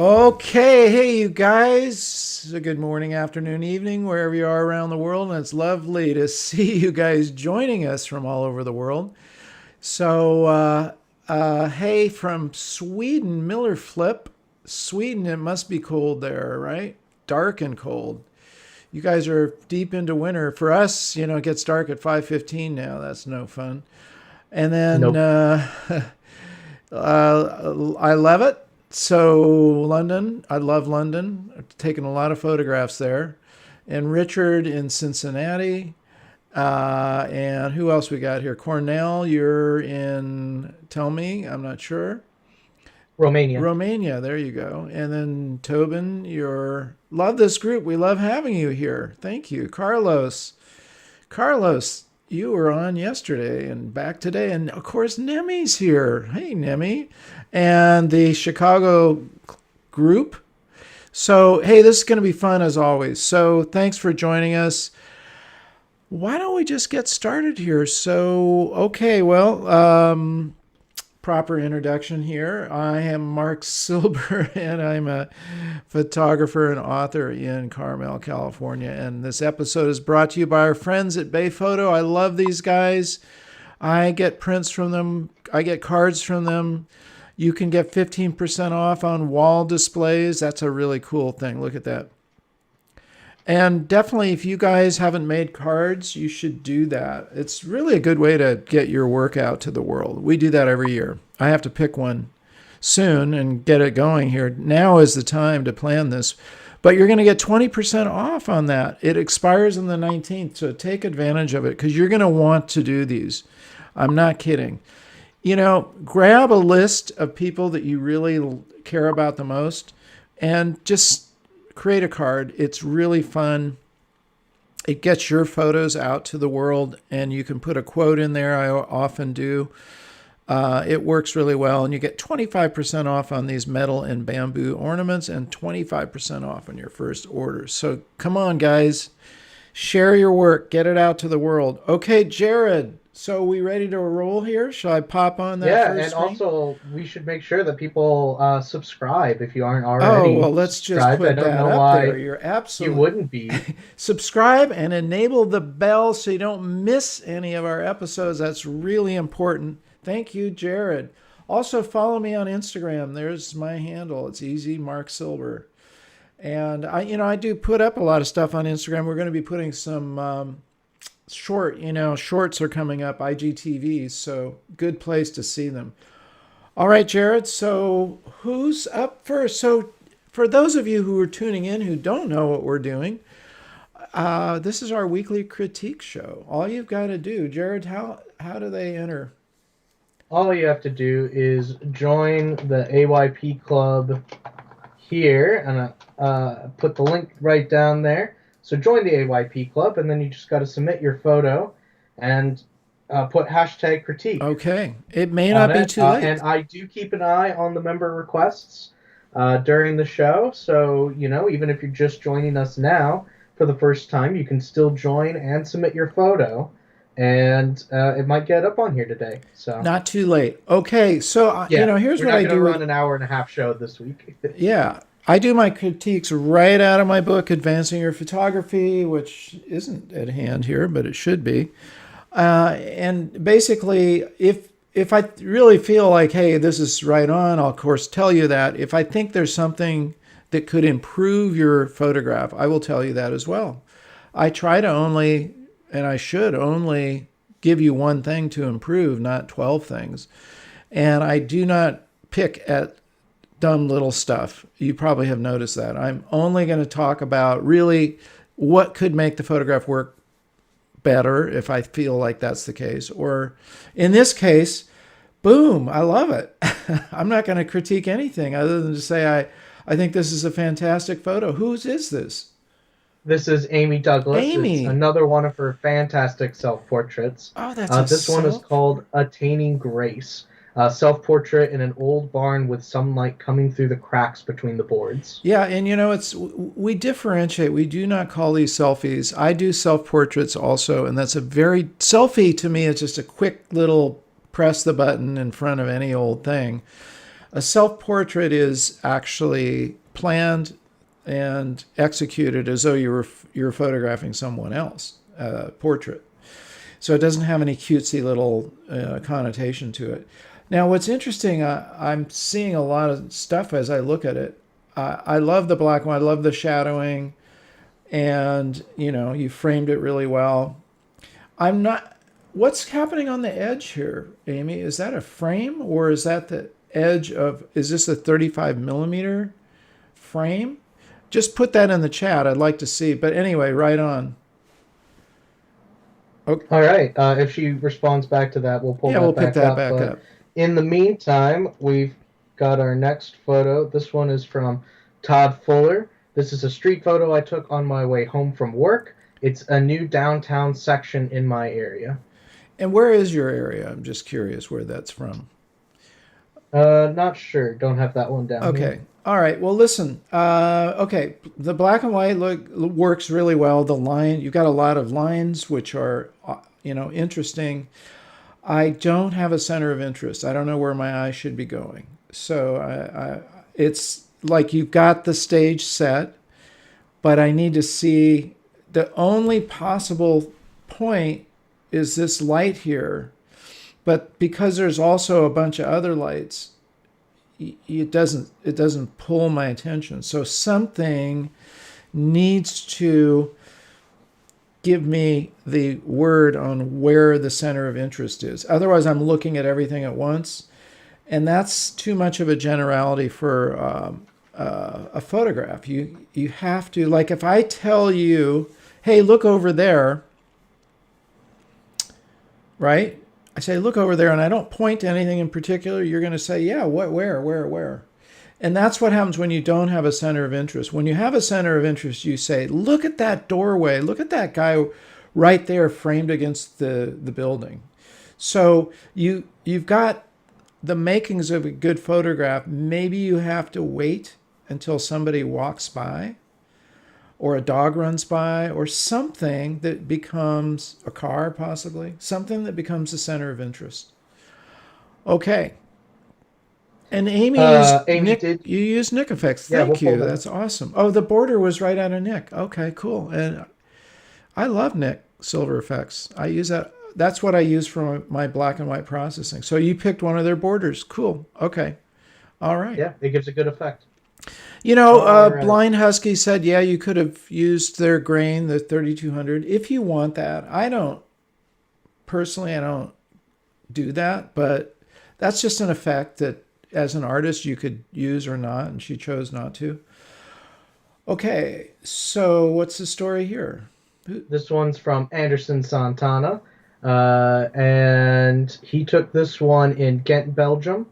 Okay, hey you guys. Good morning, afternoon, evening, wherever you are around the world. And it's lovely to see you guys joining us from all over the world. Hey, from Sweden, Miller Flip. Sweden, it must be cold there, right? Dark and cold. You guys are deep into winter. For us, it gets dark at 5:15 now. That's no fun. And then Nope. I love it. So London, I love London. I've taken a lot of photographs there. And Richard in Cincinnati. And who else we got here? Cornell, you're in, tell me, I'm not sure. Romania. Romania, there you go. And then Tobin, you're, love this group. We love having you here. Thank you. Carlos, you were on yesterday and back today. And of course, Nemi's here. Hey, Nemi. And the Chicago group. So, hey, this is going to be fun as always. So, thanks for joining us. Why don't we just get started here? So, okay, well, proper introduction here. I am Marc Silber, and I'm a photographer and author in Carmel, California. And this episode is brought to you by our friends at Bay Photo. I love these guys. I get prints from them, I get cards from them. You can get 15% off on wall displays. That's a really cool thing. Look at that. And definitely, if you guys haven't made cards, you should do that. It's really a good way to get your work out to the world. We do that every year. I have to pick one soon and get it going here. Now is the time to plan this. But you're going to get 20% off on that. It expires on the 19th, so take advantage of it because you're going to want to do these. I'm not kidding. Grab a list of people that you really care about the most and just create a card. It's really fun. It gets your photos out to the world, and you can put a quote in there. I often do. It works really well, and you get 25% off on these metal and bamboo ornaments and 25% off on your first order. So come on, guys. Share your work. Get it out to the world. Okay, Jared. So we ready to roll here? Shall I pop on that Yeah, first and screen? also we should make sure that people subscribe if you aren't Oh, already well, let's just subscribed. I put don't that know up there. why You're you absolutely wouldn't be. subscribe and enable the bell so you don't miss any of our episodes. That's really important. Thank you, Jared. Also, follow me on Instagram. There's my handle. It's easy, Marc Silber. And I do put up a lot of stuff on Instagram. We're going to be putting some shorts are coming up, IGTVs. So good place to see them. All right, Jared. So who's up first? So for those of you who are tuning in who don't know what we're doing, this is our weekly critique show. All you've got to do, Jared, how do they enter? All you have to do is join the AYP Club here, and put the link right down there. So join the AYP Club, and then you just got to submit your photo and put hashtag critique Okay, it may on not be it. too And late. I do keep an eye on the member requests during the show. So, even if you're just joining us now for the first time, you can still join and submit your photo. And it might get up on here today. So, Not too late. Okay, so yeah, here's we're what not I going to do run with. an hour and a half show this week. Yeah, I do my critiques right out of my book, Advancing Your Photography, which isn't at hand here, but it should be. And basically, if I really feel like, hey, this is right on, I'll of course tell you that. If I think there's something that could improve your photograph, I will tell you that as well. I try to only, and I should only give you one thing to improve, not 12 things. And I do not pick at dumb little stuff. You probably have noticed that. I'm only going to talk about really what could make the photograph work better if I feel like that's the case. Or in this case, boom, I love it. I'm not going to critique anything other than to say I think this is a fantastic photo. Whose is this? This is Amy Douglas. It's Amy. another one of her fantastic self portraits. Oh, that's a This one is self. called Attaining Grace. Self portrait in an old barn with sunlight coming through the cracks between the boards. Yeah, and it's we differentiate. We do not call these selfies. I do self portraits also, and that's a very selfie to me. It's just a quick little press the button in front of any old thing. A self-portrait is actually planned and executed as though you're photographing someone else, portrait. So it doesn't have any cutesy little connotation to it. Now, what's interesting, I'm seeing a lot of stuff as I look at it. I love the black and white. I love the shadowing, and you framed it really well. I'm not. What's happening on the edge here, Amy? Is that a frame, or is that the edge of? Is this a 35 millimeter frame? Just put that in the chat. I'd like to see. But anyway, right on. Okay. All right. If she responds back to that, we'll pull that we'll back pick that up. back But up. in the meantime, we've got our next photo. This one is from Todd Fuller. This is a street photo I took on my way home from work. It's a new downtown section in my area. And where is your area? I'm just curious where that's from. Not sure. Don't have that one down. Okay. Here. All right. Well, listen. Okay. The black and white works really well. The line, you've got a lot of lines which are, interesting. I don't have a center of interest. I don't know where my eye should be going. So it's like you've got the stage set, but I need to see the only possible point is this light here. But because there's also a bunch of other lights, it doesn't pull my attention. So something needs to give me the word on where the center of interest is. Otherwise, I'm looking at everything at once, and that's too much of a generality for a photograph. You have to, like, if I tell you, hey, look over there, right? I say, look over there, and I don't point to anything in particular. You're going to say, yeah, what, where? And that's what happens when you don't have a center of interest. When you have a center of interest, you say, look at that doorway. Look at that guy right there framed against the building. So you've got the makings of a good photograph. Maybe you have to wait until somebody walks by, or a dog runs by, or something that becomes a car, possibly, something that becomes the center of interest. Okay. And Amy you used Nick effects. Thank you. That's awesome. Oh, the border was right out of Nick. Okay, cool. And I love Nick Silber effects. I use that. That's what I use for my black and white processing. So you picked one of their borders. Cool. Okay. All right. Yeah, it gives a good effect. Blind Husky said, yeah, you could have used their grain, the 3200, if you want that. I don't do that, but that's just an effect that as an artist you could use or not, and she chose not to. Okay, so what's the story here? This one's from Anderson Santana, and he took this one in Ghent, Belgium.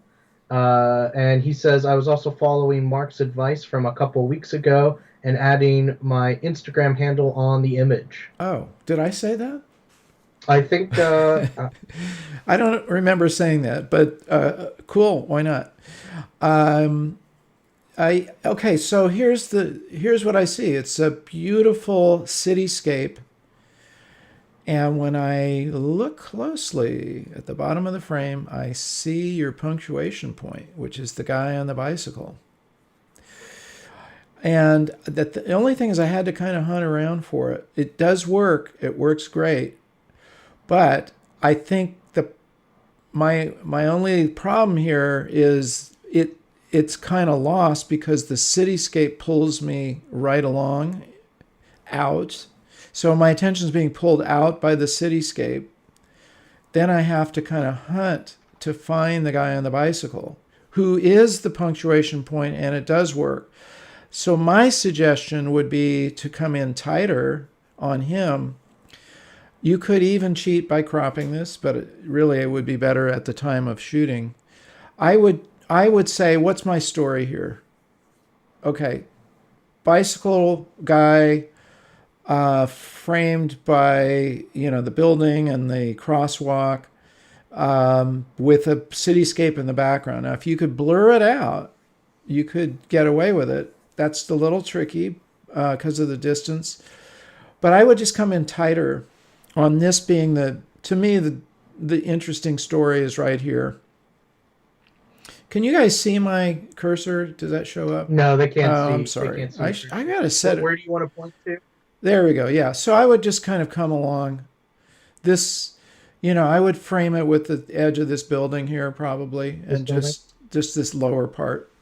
And he says, I was also following Marc's advice from a couple weeks ago and adding my Instagram handle on the image. Oh, did I say that? I think... I don't remember saying that, but cool. Why not? Okay, so here's what I see. It's a beautiful cityscape. And when I look closely at the bottom of the frame, I see your punctuation point, which is the guy on the bicycle. And that the only thing is I had to kind of hunt around for it. It does work. It works great. But I think my only problem here is it's kind of lost because the cityscape pulls me right along out. So my attention is being pulled out by the cityscape. Then I have to kind of hunt to find the guy on the bicycle, who is the punctuation point, and it does work. So my suggestion would be to come in tighter on him. You could even cheat by cropping this, but it would be better at the time of shooting. I would say, what's my story here? Okay, bicycle guy, framed by the building and the crosswalk, with a cityscape in the background. Now, if you could blur it out, you could get away with it. That's a little tricky because of the distance. But I would just come in tighter on this being to me, the interesting story is right here. Can you guys see my cursor? Does that show up? No, they can't Oh, I'm see. They sorry. can't see your I cursor. gotta set it. Where do you want to point to? There we go. Yeah. So I would just kind of come along this, I would frame it with the edge of this building here probably, This and building? just this lower part.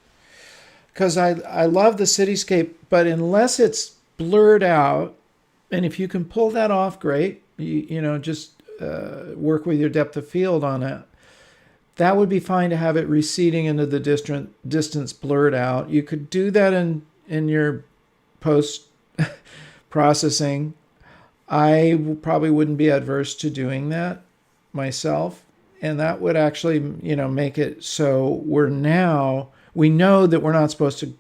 Because I love the cityscape, but unless it's blurred out, and if you can pull that off, great. Just work with your depth of field on it. That would be fine to have it receding into the distance blurred out. You could do that in your post processing. I probably wouldn't be adverse to doing that myself. And that would actually, make it so we know that we're not supposed to,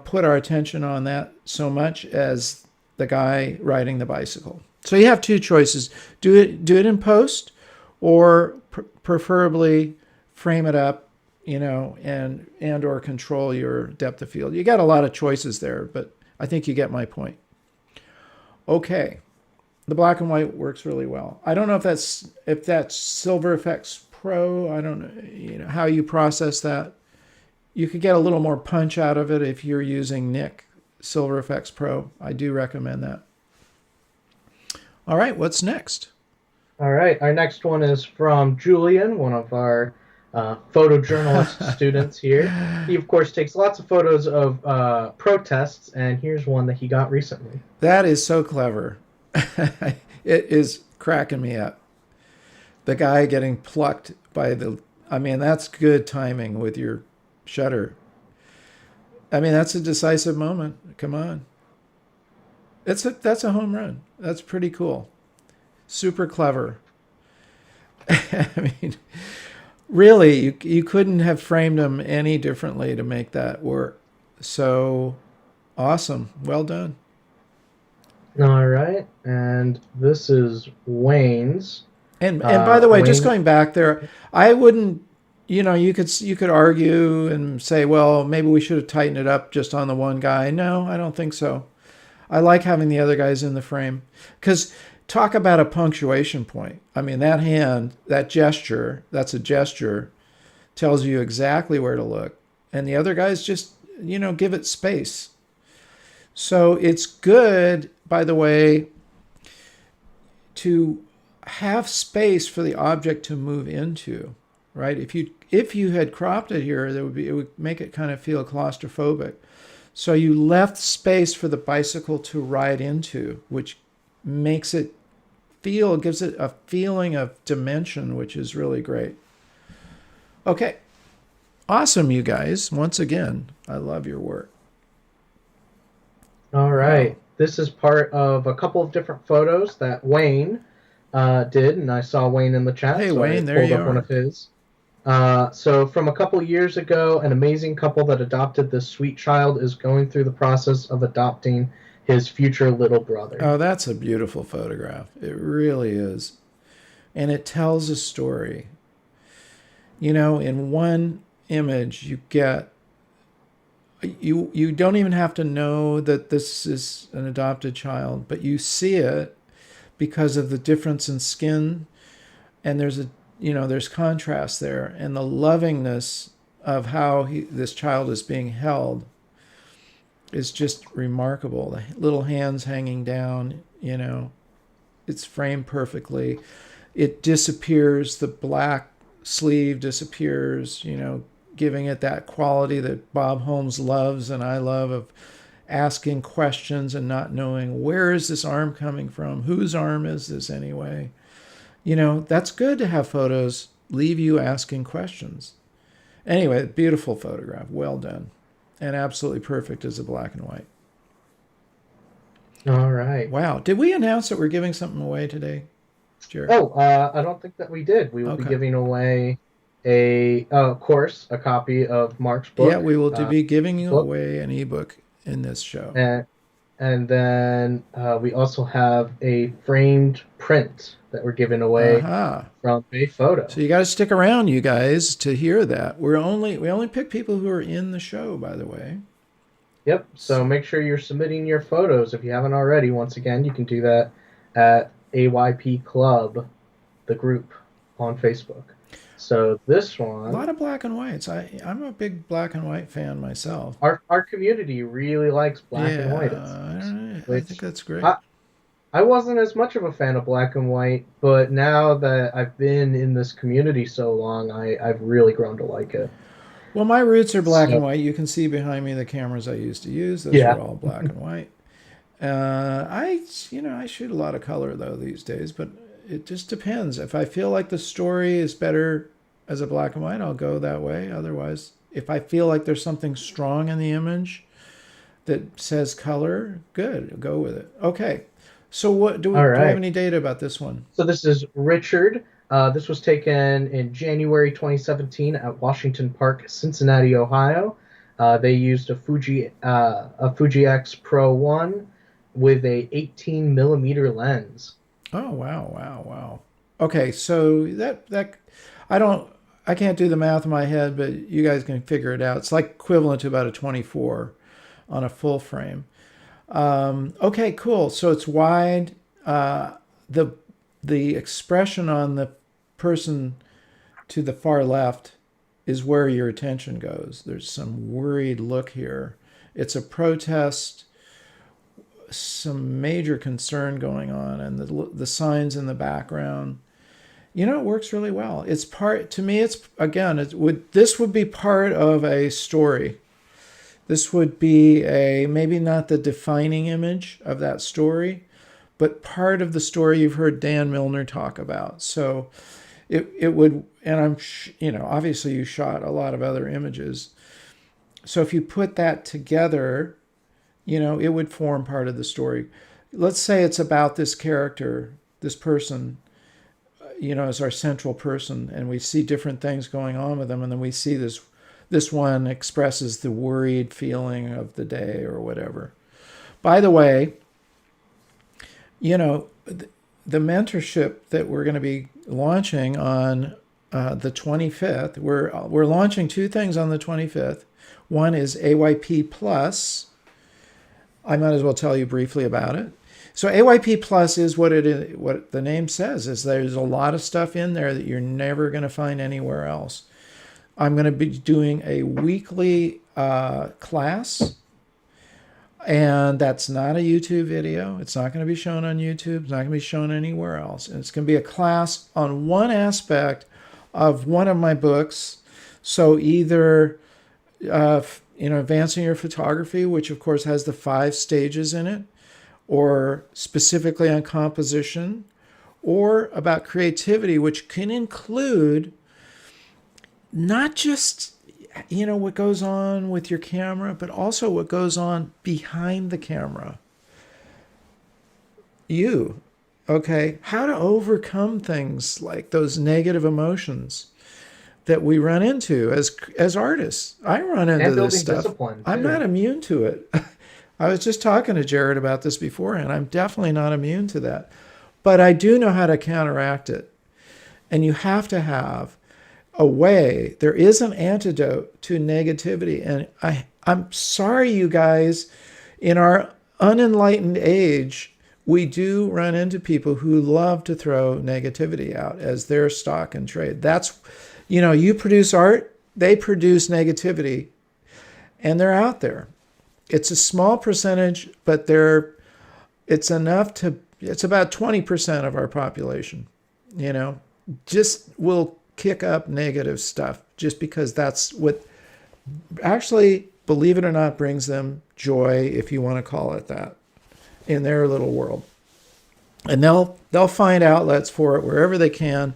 put our attention on that so much as the guy riding the bicycle. So you have two choices. Do it in post, or preferably frame it up, and or control your depth of field. You got a lot of choices there, but I think you get my point. Okay, the black and white works really well. I don't know if that's Silver Effects Pro. I don't know, how you process that. You could get a little more punch out of it if you're using Nick Silver Effects Pro. I do recommend that. All right, what's next? All right. Our next one is from Julian, one of our photojournalist students here. He, of course, takes lots of photos of protests, and here's one that he got recently. That is so clever. It is cracking me up. The guy getting plucked by that's good timing with your shutter. That's a decisive moment. Come on. That's a home run. That's pretty cool. Super clever. I mean, really, you couldn't have framed him any differently to make that work. So awesome. Well done. All right. And this is Wayne's. And by the way, just Wayne. going back there, I wouldn't. You could argue and say, well, maybe we should have tightened it up just on the one guy. No, I don't think so. I like having the other guys in the frame, because talk about a punctuation point. That hand, that gesture, that's a gesture, tells you exactly where to look, and the other guys just give it space. So it's good, by the way, to have space for the object to move into, right? If you had cropped it here, it would make it kind of feel claustrophobic. So you left space for the bicycle to ride into, which gives it a feeling of dimension, which is really great. Okay. Awesome, you guys. Once again, I love your work. All right. Wow. This is part of a couple of different photos that Wayne did, and I saw Wayne in the chat, Hey, so I Wayne, there pulled you up one are. of his. So from a couple years ago, an amazing couple that adopted this sweet child is going through the process of adopting his future little brother. Oh, that's a beautiful photograph. It really is. And it tells a story. In one image, you don't even have to know that this is an adopted child, but you see it because of the difference in skin, and there's contrast there, and the lovingness of how this child is being held is just remarkable. The little hands hanging down, it's framed perfectly. It disappears, the black sleeve disappears, giving it that quality that Bob Holmes loves and I love, of asking questions and not knowing, where is this arm coming from? Whose arm is this anyway? That's good to have photos leave you asking questions. Anyway, beautiful photograph. Well done. And absolutely perfect as a black and white. All right. Wow. Did we announce that we're giving something away today, Jared? Oh, I don't think that we did. We will be Okay. giving away of course, a copy of Mark's Yeah, book. we will be giving Book. away an ebook in this show. And then we also have a framed print that we're giving away Aha. from a photo. So you got to stick around, you guys, to hear that. We only pick people who are in the show, by the way. Yep. So make sure you're submitting your photos if you haven't already. Once again, you can do that at AYP Club, the group on Facebook. So this A lot one, of black and whites. I'm a big black and white fan myself. our community really likes black and white, it Yeah, I seems. don't know. I think Which that's great. I I wasn't as much of a fan of black and white, but now that I've been in this community so long, I've really grown to like it. Well, my roots are black and So white. You can see behind me the cameras I used to use. Those yeah. were all black and white. I shoot a lot of color though these days, but it just depends. If I feel like the story is better as a black and white, I'll go that way. Otherwise, if I feel like there's something strong in the image that says color, good, go with it. Okay. So what All do we have right. any data about this one? So this is Richard. This was taken in January 2017 at Washington Park, Cincinnati, Ohio. They used a Fuji X Pro 1 with a 18 millimeter lens. Oh wow, wow, wow. Okay, so that I don't I can't do the math in my head, but you guys can figure it out. It's like equivalent to about a 24 on a full frame. Okay, cool. So it's wide. The the expression on the person to the far left is where your attention goes. There's some worried look here. It's a protest, some major concern going on, and the signs in the background. It works really well. It's part to me. It's again. This would be part of a story. This would be a maybe not the defining image of that story, but part of the story you've heard Dan Milner talk about. So it would, and obviously you shot a lot of other images. So if you put that together, it would form part of the story. Let's say it's about this character, this person, as our central person, and we see different things going on with them, and then we see this one expresses the worried feeling of the day or whatever. By the way, the mentorship that we're going to be launching on the 25th, we're launching two things on the 25th. One is AYP Plus. I might as well tell you briefly about it. So AYP Plus is what the name says, is there's a lot of stuff in there that you're never going to find anywhere else. I'm going to be doing a weekly class, and that's not a YouTube video. It's not going to be shown on YouTube. It's not going to be shown anywhere else. And it's going to be a class on one aspect of one of my books. So either advancing your photography, which of course has the 5 stages in it, or specifically on composition, or about creativity, which can include not just what goes on with your camera, but also what goes on behind the camera. Okay, how to overcome things like those negative emotions that we run into as artists. I run into And this building stuff. discipline I'm not too. immune to it. I was just talking to Jared about this beforehand. I'm definitely not immune to that. But I do know how to counteract it. And you have to have a way. There is an antidote to negativity. And I'm sorry, you guys, in our unenlightened age, we do run into people who love to throw negativity out as their stock and trade. That's, you produce art, they produce negativity, and they're out there. It's a small percentage, but it's about 20% of our population, just will kick up negative stuff just because that's what actually, believe it or not, brings them joy, if you want to call it that, in their little world. And they'll find outlets for it wherever they can.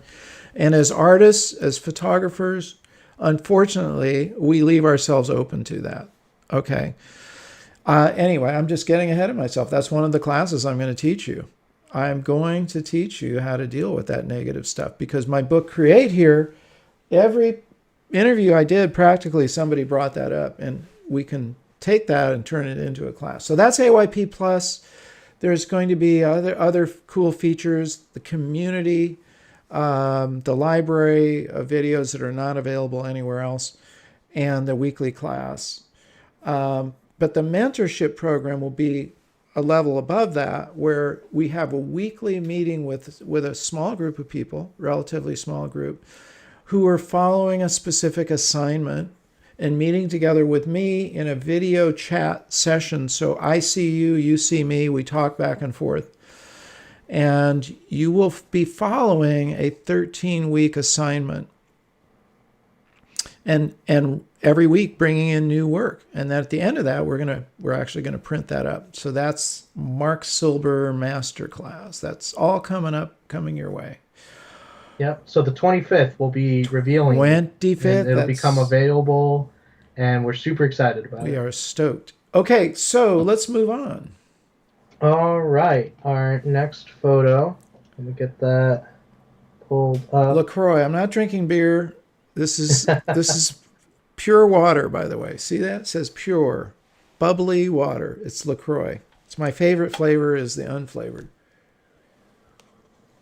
And as artists, as photographers, unfortunately, we leave ourselves open to that. Okay. Anyway, I'm just getting ahead of myself. That's one of the classes I'm going to teach you. I'm going to teach you how to deal with that negative stuff because my book, Create Here, every interview I did, practically somebody brought that up, and we can take that and turn it into a class. So that's AYP Plus. There's going to be other cool features, the community, the library of videos that are not available anywhere else, and the weekly class. But the mentorship program will be a level above that, where we have a weekly meeting with a small group of people, relatively small group, who are following a specific assignment and meeting together with me in a video chat session. So I see you, you see me, we talk back and forth. And you will be following a 13-week assignment. And every week bringing in new work. And at the end of that, we're actually going to print that up. So that's Marc Silber Masterclass. That's all coming your way. Yep. So the 25th we'll be revealing. 25th. And it'll become available, and we're super excited about it. We are stoked. Okay, so let's move on. All right. Our next photo. Let me get that pulled up. LaCroix. I'm not drinking beer. This is pure water, by the way. See that? It says pure, bubbly water. It's LaCroix. It's my favorite flavor is the unflavored.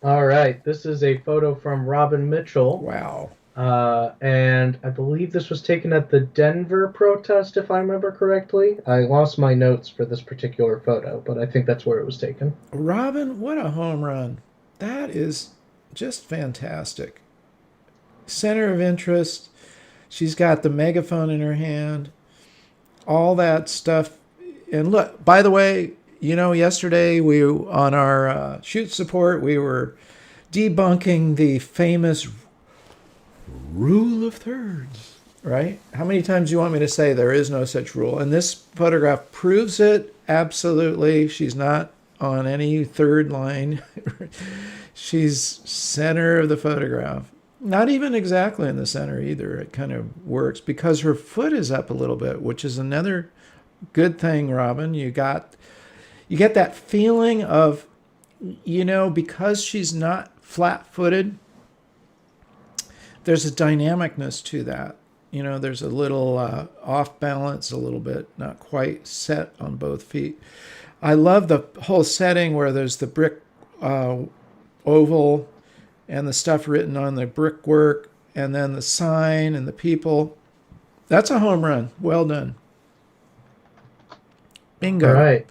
All right. This is a photo from Robin Mitchell. Wow. And I believe this was taken at the Denver protest, if I remember correctly. I lost my notes for this particular photo, but I think that's where it was taken. Robin, what a home run. That is just fantastic. Center of interest. She's got the megaphone in her hand. All that stuff. And look, by the way, yesterday on our shoot support, we were debunking the famous rule of thirds, right? How many times do you want me to say there is no such rule? And this photograph proves it absolutely. She's not on any third line. She's center of the photograph. Not even exactly in the center either. It kind of works because her foot is up a little bit, which is another good thing, Robin. You get that feeling of, because she's not flat-footed, there's a dynamicness to that. There's a little off balance, a little bit, not quite set on both feet. I love the whole setting where there's the brick oval and the stuff written on the brickwork, and then the sign and the people. That's a home run. Well done. Bingo. All right.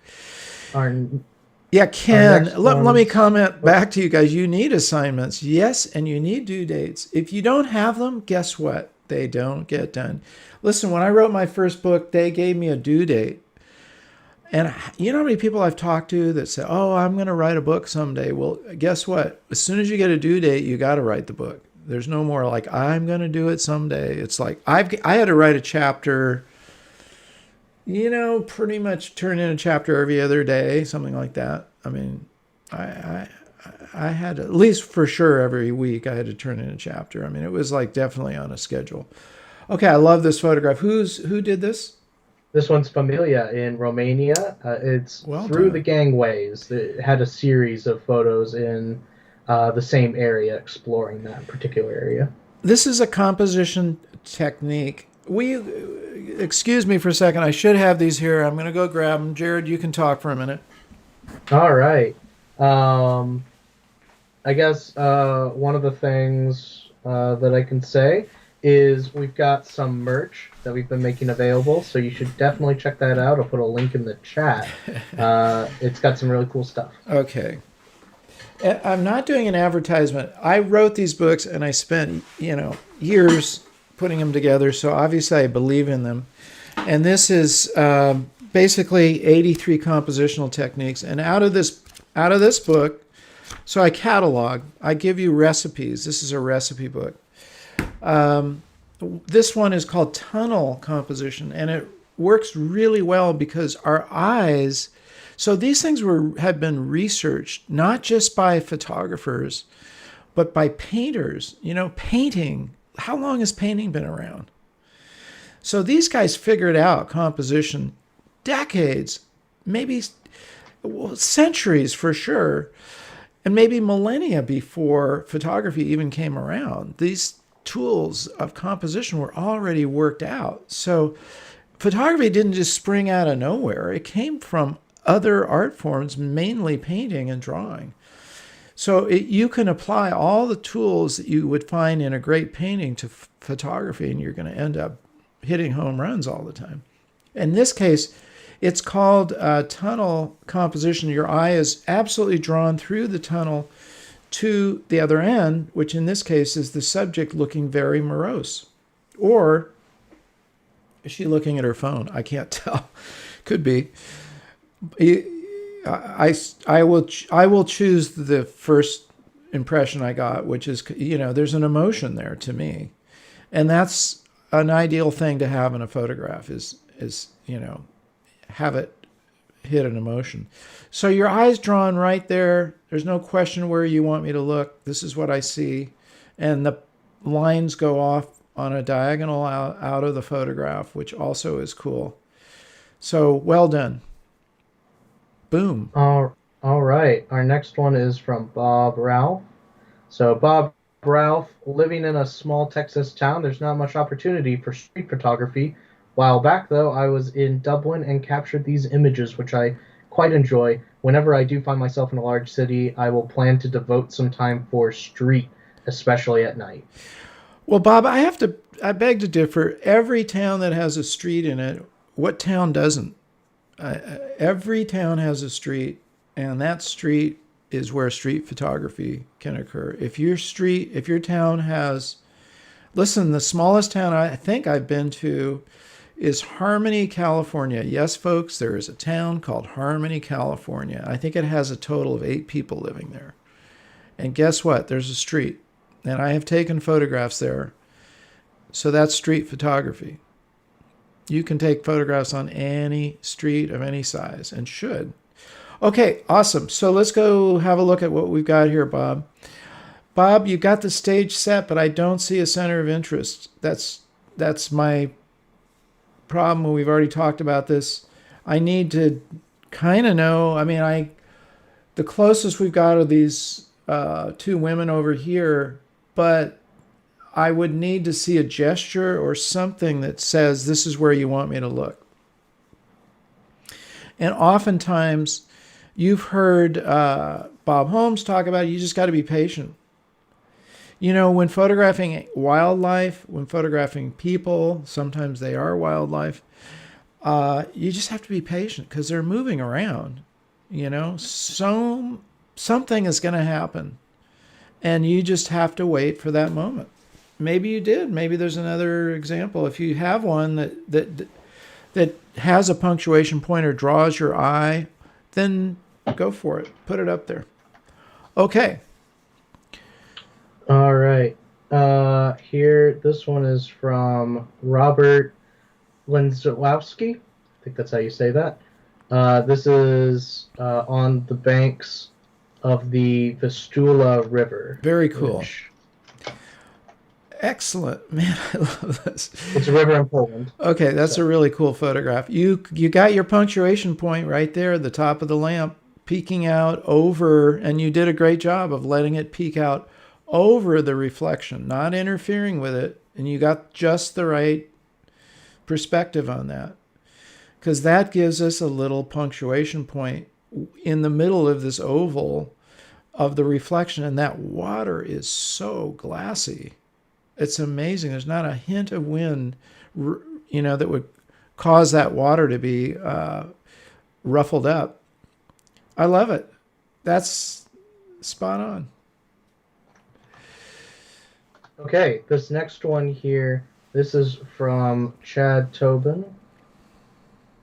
Yeah, Ken, let me comment back to you guys. You need assignments. Yes, and you need due dates. If you don't have them, guess what? They don't get done. Listen, when I wrote my first book, they gave me a due date. And you know how many people I've talked to that say, oh, I'm going to write a book someday. Well, guess what? As soon as you get a due date, you got to write the book. There's no more like, I'm going to do it someday. It's like I had to write a chapter, pretty much turn in a chapter every other day, something like that. I mean, I had, at least for sure every week, I had to turn in a chapter. I mean, it was like definitely on a schedule. Okay, I love this photograph. Who did this? This one's Familia in Romania. It's well through done. the gangways. It had a series of photos in the same area, exploring that particular area. This is a composition technique. Excuse me for a second. I should have these here. I'm going to go grab them. Jared, you can talk for a minute. All right. I guess one of the things that I can say is we've got some merch that we've been making available, so you should definitely check that out. I'll put a link in the chat. It's got some really cool stuff. Okay. I'm not doing an advertisement. I wrote these books and I spent, years putting them together, so obviously I believe in them. And this is basically 83 compositional techniques. And out of this book, so I catalog, I give you recipes. This is a recipe book. This one is called tunnel composition, and it works really well because our eyes. So these things have been researched not just by photographers, but by painters. Painting. How long has painting been around? So these guys figured out composition decades, maybe centuries for sure, and maybe millennia before photography even came around. These tools of composition were already worked out. So photography didn't just spring out of nowhere. It came from other art forms, mainly painting and drawing. So you can apply all the tools that you would find in a great painting to photography, and you're going to end up hitting home runs all the time. In this case, it's called tunnel composition. Your eye is absolutely drawn through the tunnel to the other end, which in this case is the subject looking very morose. Or is she looking at her phone? I can't tell. Could be. I will choose the first impression I got, which is, there's an emotion there to me. And that's an ideal thing to have in a photograph is have it hit an emotion. So your eye's drawn right there. There's no question where you want me to look. This is what I see. And the lines go off on a diagonal out of the photograph, which also is cool. So well done. Boom. All right. Our next one is from Bob Ralph. So Bob Ralph, living in a small Texas town, there's not much opportunity for street photography. While back, though, I was in Dublin and captured these images, which I quite enjoy. Whenever I do find myself in a large city, I will plan to devote some time for street, especially at night. Well, Bob, I beg to differ. Every town that has a street in it, what town doesn't? Every town has a street, and that street is where street photography can occur. If your town has, listen, the smallest town I think I've been to is Harmony, California. Yes, folks, there is a town called Harmony, California. I think it has a total of 8 people living there. And guess what? There's a street. And I have taken photographs there. So that's street photography. You can take photographs on any street of any size and should. Okay, awesome. So let's go have a look at what we've got here, Bob. Bob, you got the stage set, but I don't see a center of interest. That's my problem. We've already talked about this. I need to kind of know. The closest we've got are these 2 women over here, but I would need to see a gesture or something that says, this is where you want me to look. And oftentimes, you've heard Bob Holmes talk about you just got to be patient. When photographing wildlife, when photographing people, sometimes they are wildlife, you just have to be patient because they're moving around. Something is going to happen. And you just have to wait for that moment. Maybe you did. Maybe there's another example. If you have one that has a punctuation point or draws your eye, then go for it. Put it up there. Okay. All right. Here, this one is from Robert Lenzlowski. I think that's how you say that. This is on the banks of the Vistula River. Very cool. Excellent. Man, I love this. It's a river in Poland. Okay, that's a really cool photograph. You got your punctuation point right there at the top of the lamp, peeking out over, and you did a great job of letting it peek out over the reflection, not interfering with it, and you got just the right perspective on that. Because that gives us a little punctuation point in the middle of this oval of the reflection, and that water is so glassy. It's amazing. There's not a hint of wind, that would cause that water to be ruffled up. I love it. That's spot on. Okay, this next one here, this is from Chad Tobin.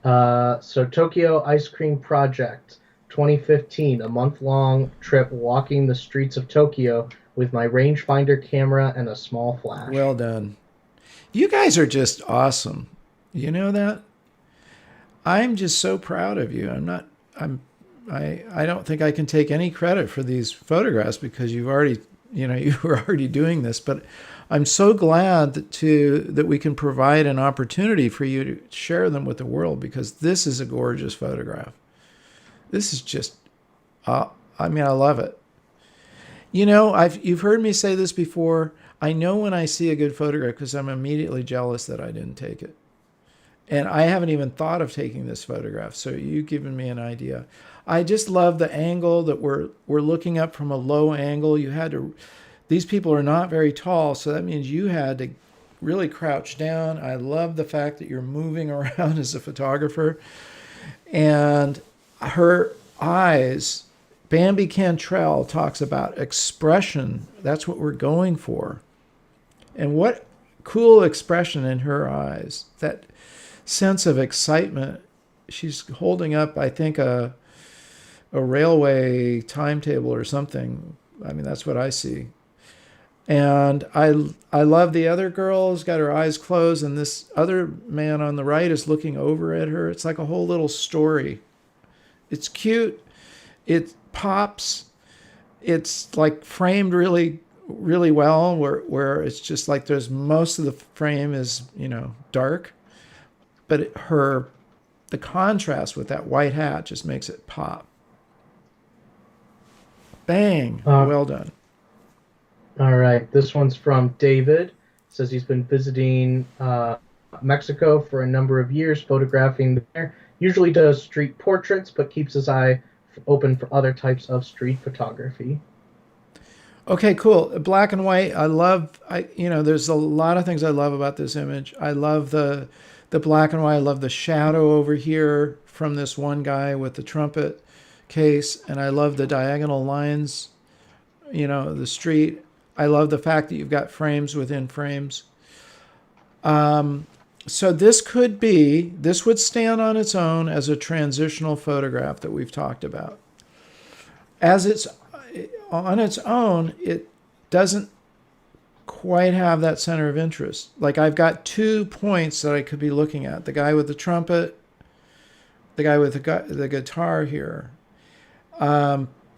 So Tokyo Ice Cream Project 2015, a month-long trip walking the streets of Tokyo with my rangefinder camera and a small flash. Well done. You guys are just awesome. You know that? I'm just so proud of you. I don't think I can take any credit for these photographs because you were already doing this, but I'm so glad that we can provide an opportunity for you to share them with the world because this is a gorgeous photograph. This is just, I love it. You've heard me say this before. I know when I see a good photograph because I'm immediately jealous that I didn't take it. And I haven't even thought of taking this photograph, so you've given me an idea. I just love the angle that we're looking up from a low angle. These people are not very tall, so that means you had to really crouch down. I love the fact that you're moving around as a photographer. And her eyes Bambi Cantrell talks about expression. That's what we're going for. And what cool expression in her eyes. That sense of excitement. She's holding up, I think, a railway timetable or something. I mean, that's what I see. And I love the other girl who's got her eyes closed, and this other man on the right is looking over at her. It's like a whole little story. It's cute. It pops. It's like framed really, really well, where it's just like there's most of the frame is, dark, but the contrast with that white hat just makes it pop. Bang. Well done. All right. This one's from David. It says he's been visiting Mexico for a number of years, photographing there. Usually does street portraits, but keeps his eye open for other types of street photography. Okay, cool. Black and white. There's a lot of things I love about this image. I love the black and white. I love the shadow over here from this one guy with the trumpet case, and I love the diagonal lines, the street. I love the fact that you've got frames within frames. So this would stand on its own as a transitional photograph that we've talked about. As it's on its own, it doesn't quite have that center of interest. Like I've got 2 points that I could be looking at. The guy with the trumpet, the guy with the guitar here.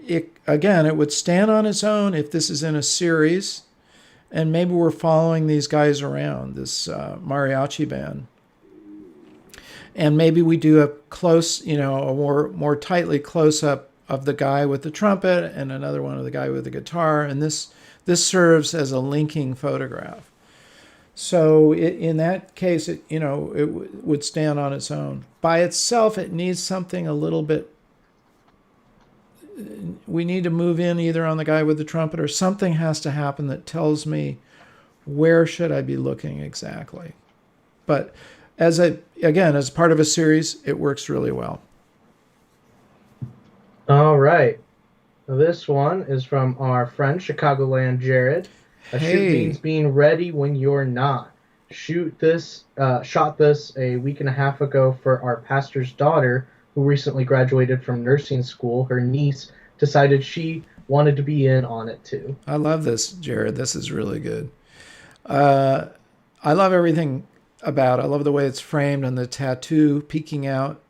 It would stand on its own if this is in a series, and maybe we're following these guys around, this mariachi band. And maybe we do a close, a more tightly close up of the guy with the trumpet and another one of the guy with the guitar, and this serves as a linking photograph. So in that case, it would stand on its own. By itself, it needs something a little bit. We need to move in either on the guy with the trumpet, or something has to happen that tells me where should I be looking exactly. But as part of a series, it works really well. All right. This one is from our friend Chicagoland Jared. Shoot means being ready when you're not. Shot this a week and a half ago for our pastor's daughter, who recently graduated from nursing school. Her niece decided she wanted to be in on it too. I love this, Jared. This is really good. I love everything about it. I love the way it's framed and the tattoo peeking out.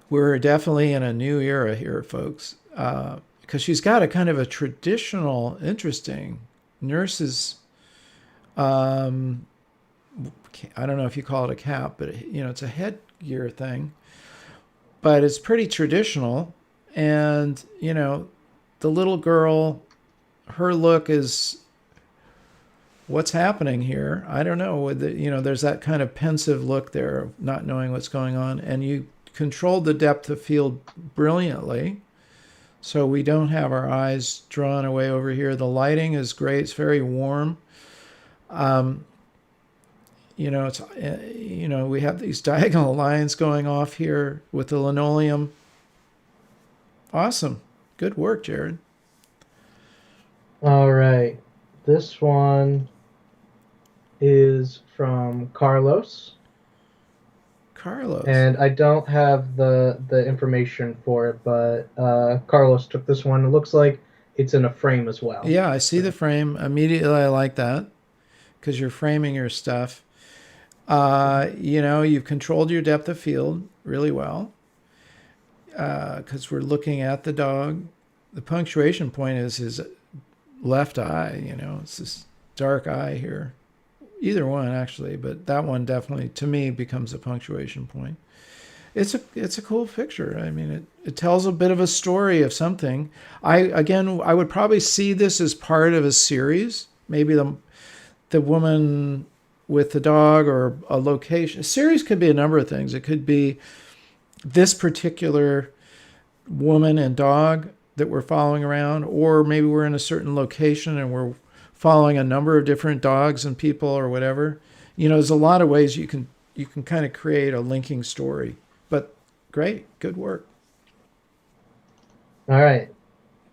We're definitely in a new era here, folks, because she's got a kind of a traditional, interesting nurse's. I don't know if you call it a cap, but it's a headgear thing. But it's pretty traditional, and the little girl, her look is. What's happening here? I don't know. There's that kind of pensive look there, not knowing what's going on, and you controlled the depth of field brilliantly, so we don't have our eyes drawn away over here. The lighting is great. It's very warm. We have these diagonal lines going off here with the linoleum. Awesome. Good work, Jared. All right. This one is from Carlos. And I don't have the information for it, but Carlos took this one. It looks like it's in a frame as well. Yeah, I see the frame. Immediately I like that because you're framing your stuff. You've controlled your depth of field really well because we're looking at the dog. The punctuation point is his left eye. It's this dark eye here. Either one, actually, but that one definitely, to me, becomes a punctuation point. It's a cool picture. I mean, it tells a bit of a story of something. I would probably see this as part of a series. Maybe the woman with the dog, or a location. A series could be a number of things. It could be this particular woman and dog that we're following around, or maybe we're in a certain location and we're following a number of different dogs and people or whatever. There's a lot of ways you can kind of create a linking story. But great, good work. All right.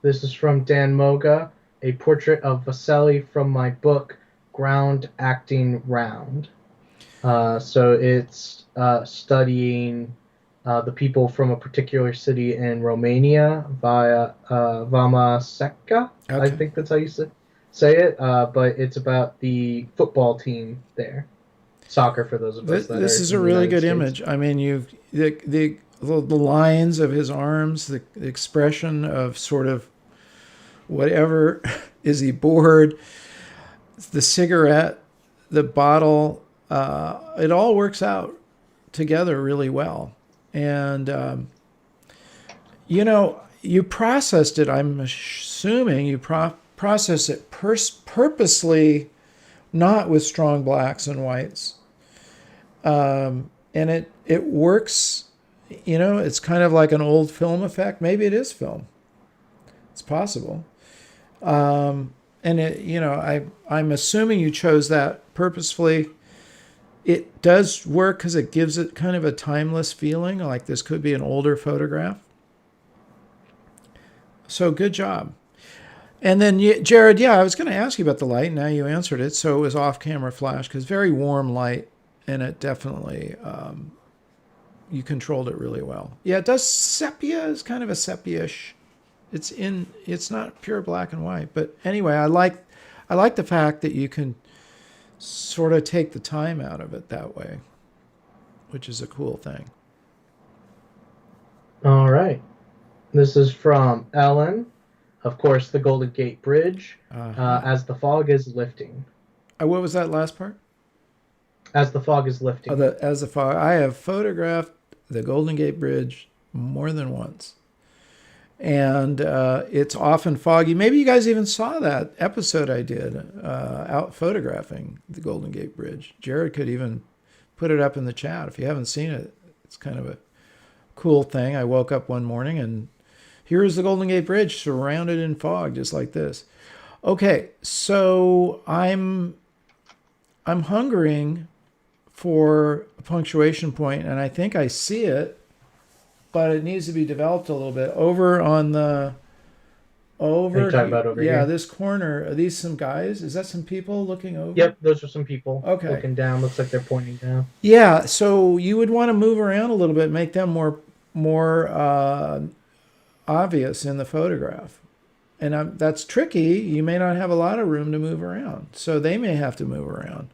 This is from Dan Moga, a portrait of Vaselli from my book, Ground Acting Round. So it's studying the people from a particular city in Romania via Vama Seca. I Okay. think that's how you say it. But it's about the football team there. Soccer for those of us that This are is a in the really United good States. image. I mean, the lines of his arms, the expression of sort of whatever is he bored, the cigarette, the bottle, it all works out together really well. And you processed it. I'm assuming you processed it purposely, not with strong blacks and whites. And it works. It's kind of like an old film effect. Maybe it is film. It's possible. And I'm assuming you chose that purposefully. It does work because it gives it kind of a timeless feeling, like this could be an older photograph. So good job. And then Jared, yeah, I was going to ask you about the light. Now you answered it. So it was off-camera flash because very warm light, and it definitely you controlled it really well. Yeah, it does sepia is kind of a sepia-ish. It's not pure black and white, but anyway, I like the fact that you can sort of take the time out of it that way, which is a cool thing. All right. This is from Ellen. Of course, the Golden Gate Bridge, Uh-huh. as the fog is lifting. What was that last part? As the fog is Oh, lifting. as a far I have photographed the Golden Gate Bridge more than once, and it's often foggy. Maybe you guys even saw that episode I did out photographing the Golden Gate Bridge. Jared could even put it up in the chat if you haven't seen it. It's kind of a cool thing. I woke up one morning and here is the Golden Gate Bridge surrounded in fog, just like this. Okay, so I'm hungering for a punctuation point, and I think I see it, but it needs to be developed a little bit. Are you Over talking here, about over yeah, here? this corner. Are these some guys? Is that some people looking over? Yep, those are some people Okay, looking down. Looks like they're pointing down. yeah. So you would want to move around a little bit, make them more obvious in the photograph. And that's tricky. You may not have a lot of room to move around, so they may have to move around.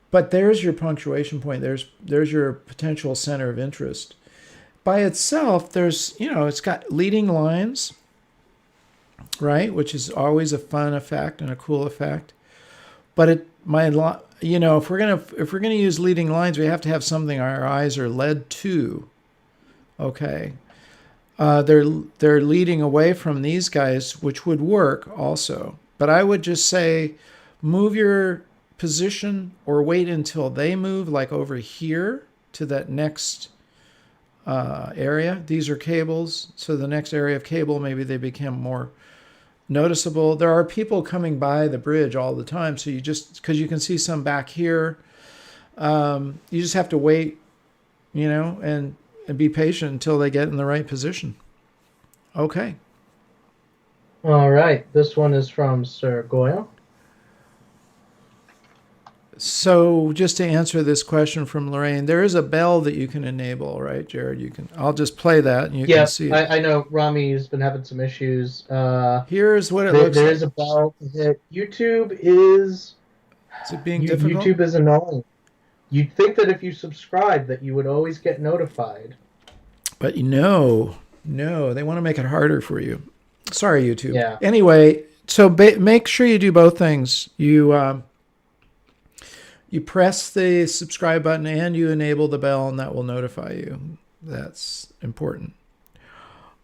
But there's your punctuation point. There's your potential center of interest. By itself, it's got leading lines, right, which is always a fun effect and a cool effect. But if we're gonna use leading lines, we have to have something our eyes are led to. Okay, they're leading away from these guys, which would work also. But I would just say, move your position or wait until they move, like over here to that next area. These are cables, so the next area of cable, maybe they become more noticeable. There are people coming by the bridge all the time, so because you can see some back here, you just have to wait, and be patient until they get in the right position. Okay. All right. This one is from Sir Goyle. So just to answer this question from Lorraine, there is a bell that you can enable, right, Jared? I'll just play that and you can Yeah, see it. I know Rami's been having some issues. Here's what it There, looks there like. is a bell that Is it being difficult? YouTube is annoying. You'd think that if you subscribe that you would always get notified. But no, they want to make it harder for you. Sorry, YouTube. Yeah. Anyway, so make sure you do both things. You press the subscribe button and you enable the bell, and that will notify you. That's important.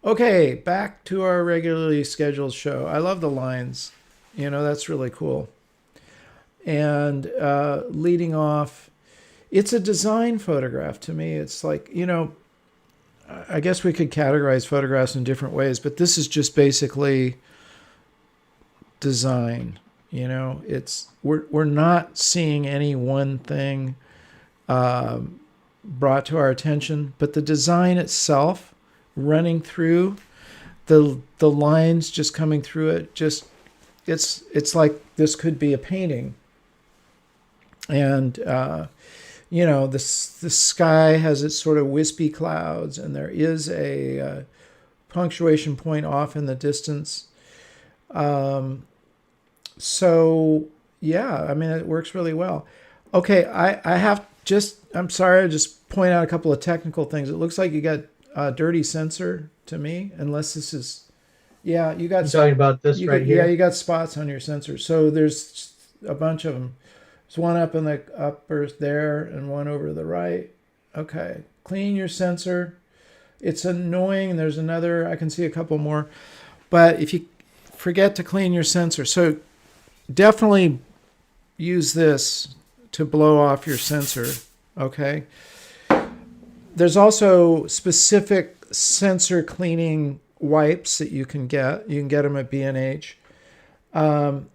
Okay, back to our regularly scheduled show. I love the lines. That's really cool. And leading off, it's a design photograph to me. It's like, I guess we could categorize photographs in different ways, but this is just basically design. We're not seeing any one thing brought to our attention, but the design itself running through the lines, just coming through it. Just it's like this could be a painting. And the sky has its sort of wispy clouds, and there is a punctuation point off in the distance. So yeah, I mean, it works really well. Okay, I'm sorry, I just point out a couple of technical things. It looks like you got a dirty sensor to me, unless this is, yeah, you got, I'm talking about this right yeah, here. you got spots on your sensor. So there's a bunch of them. There's one up in the upper there and one over to the right. Okay, clean your sensor. It's annoying. There's another, I can see a couple more. But if you forget to clean your sensor, so definitely use this to blow off your sensor, okay? There's also specific sensor cleaning wipes that you can get. You can get them at B&H. And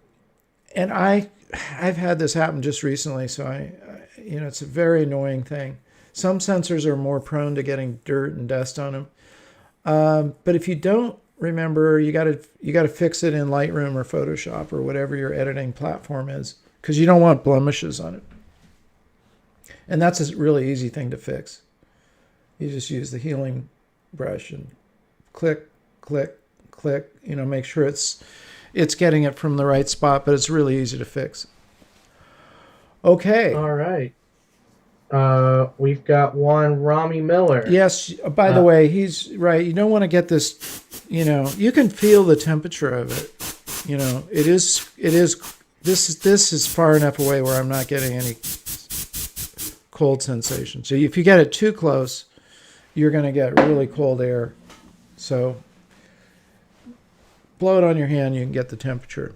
I've had this happen just recently, so it's a very annoying thing. Some sensors are more prone to getting dirt and dust on them. But if you don't remember, you got to fix it in Lightroom or Photoshop or whatever your editing platform is, because you don't want blemishes on it. And that's a really easy thing to fix. You just use the healing brush and click, click, click. Make sure it's getting it from the right spot, but it's really easy to fix. Okay. All right. We've got one Rami Miller. Yes. By the way, he's right. You don't want to get this. You can feel the temperature of it. It is. This is far enough away where I'm not getting any cold sensation. So if you get it too close, you're going to get really cold air. So blow it on your hand, you can get the temperature.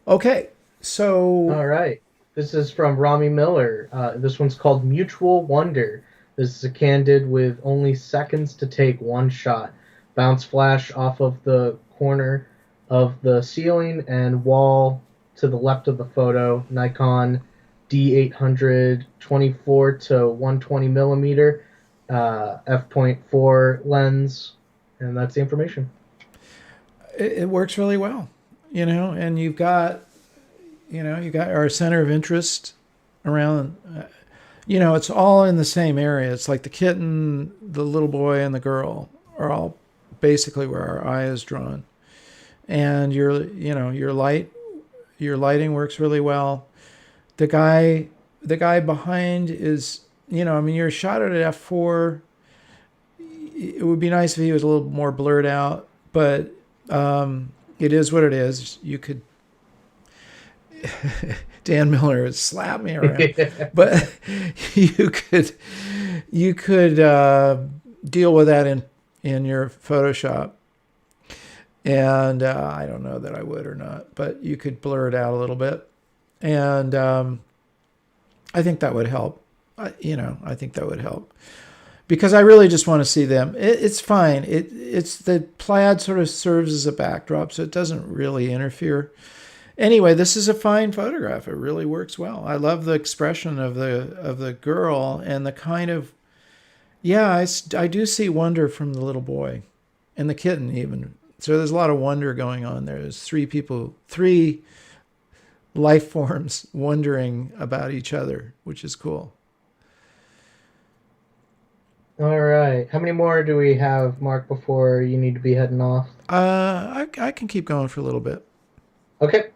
Okay, so... All right. This is from Rami Miller. This one's called Mutual Wonder. This is a candid with only seconds to take one shot. Bounce flash off of the corner of the ceiling and wall to the left of the photo. Nikon D800 24 to 120 millimeter f.4 lens, and that's the information. It works really well, and you've got our center of interest around, it's all in the same area. It's like the kitten, the little boy, and the girl are all basically where our eye is drawn. And your lighting works really well. The guy behind is, you're shot at f4. It would be nice if he was a little more blurred out, but it is what it is. You could Dan Miller has slapped me around, but you could deal with that in your Photoshop. And I don't know that I would or not, but you could blur it out a little bit, and I think that would help. I think that would help. Because I really just want to see them. It's fine. It's the plaid sort of serves as a backdrop, so it doesn't really interfere. Anyway, this is a fine photograph. It really works well. I love the expression of the girl and the kind of, I do see wonder from the little boy and the kitten even. So there's a lot of wonder going on there. There's three life forms wondering about each other, which is cool. All right. How many more do we have, Mark, before you need to be heading off? I can keep going for a little bit. Okay.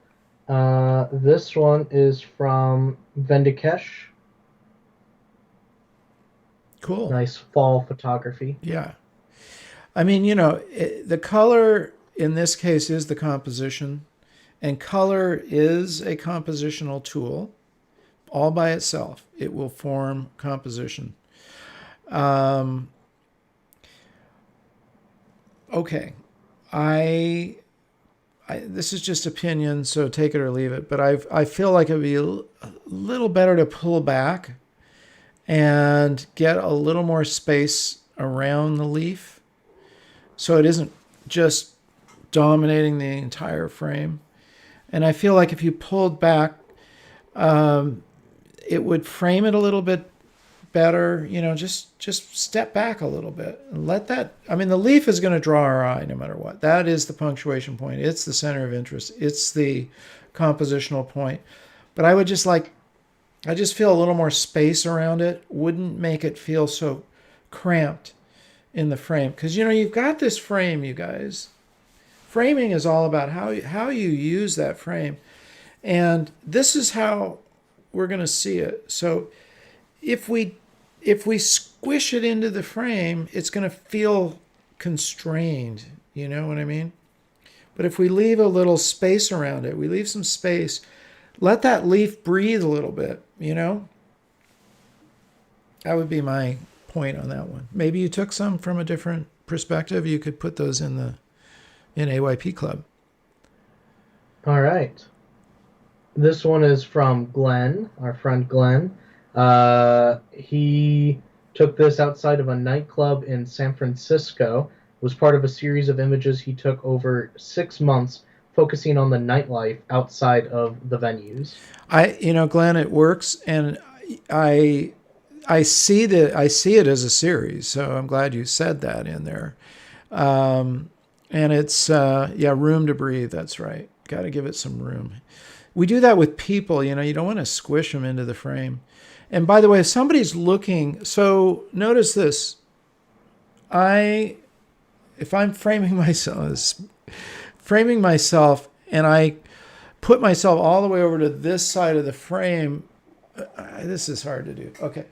This one is from Vendikesh. Cool. Nice fall photography. Yeah. I mean, the color in this case is the composition, and color is a compositional tool. All by itself, it will form composition. Okay, this is just opinion, so take it or leave it. But I feel like it'd be a little better to pull back and get a little more space around the leaf, so it isn't just dominating the entire frame. And I feel like if you pulled back, it would frame it a little bit better, just step back a little bit and let that. I mean, the leaf is going to draw our eye no matter what. That is the punctuation point. It's the center of interest. It's the compositional point. But I just feel a little more space around it. Wouldn't make it feel so cramped in the frame. Because, you've got this frame, you guys. Framing is all about how you use that frame. And this is how we're going to see it. So if we squish it into the frame, it's going to feel constrained. You know what I mean? But if we leave a little space around it, we leave some space, let that leaf breathe a little bit, That would be my point on that one. Maybe you took some from a different perspective. You could put those in AYP Club. All right. This one is from Glenn, our friend Glenn. He took this outside of a nightclub in San Francisco. It was part of a series of images he took over 6 months, focusing on the nightlife outside of the venues. Glenn, it works, and I see it as a series. So I'm glad you said that in there. And it's room to breathe. That's right. Got to give it some room. We do that with people. You don't want to squish them into the frame. And by the way, if somebody's looking, so notice this. If I'm framing myself, and I put myself all the way over to this side of the frame, this is hard to do. Okay.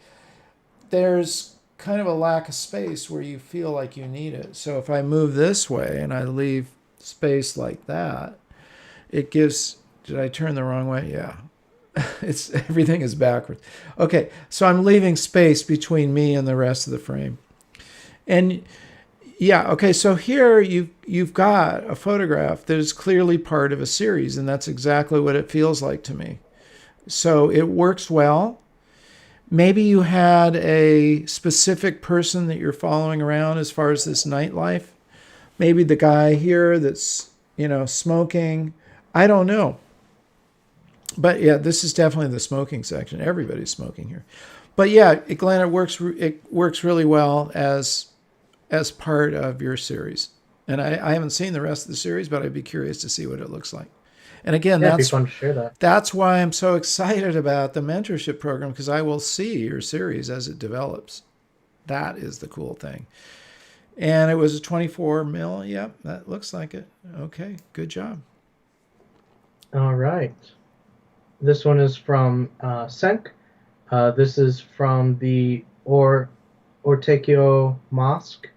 There's kind of a lack of space where you feel like you need it. So if I move this way and I leave space like that, it gives, did I turn the wrong way? Yeah. Everything is backwards. Okay. So I'm leaving space between me and the rest of the frame. And yeah, okay, so here you've got a photograph that is clearly part of a series, and that's exactly what it feels like to me. So it works well. Maybe you had a specific person that you're following around as far as this nightlife. Maybe the guy here that's, smoking. I don't know. But yeah, this is definitely the smoking section. Everybody's smoking here. But yeah, Glenn, it works really well as part of your series. And I haven't seen the rest of the series, but I'd be curious to see what it looks like. And again, it'd be fun to share that. That's why I'm so excited about the mentorship program, because I will see your series as it develops. That is the cool thing. And it was a 24 mil. Yep, that looks like it. Okay, good job. All right. This one is from Senk. This is from the Ortekio Mosque.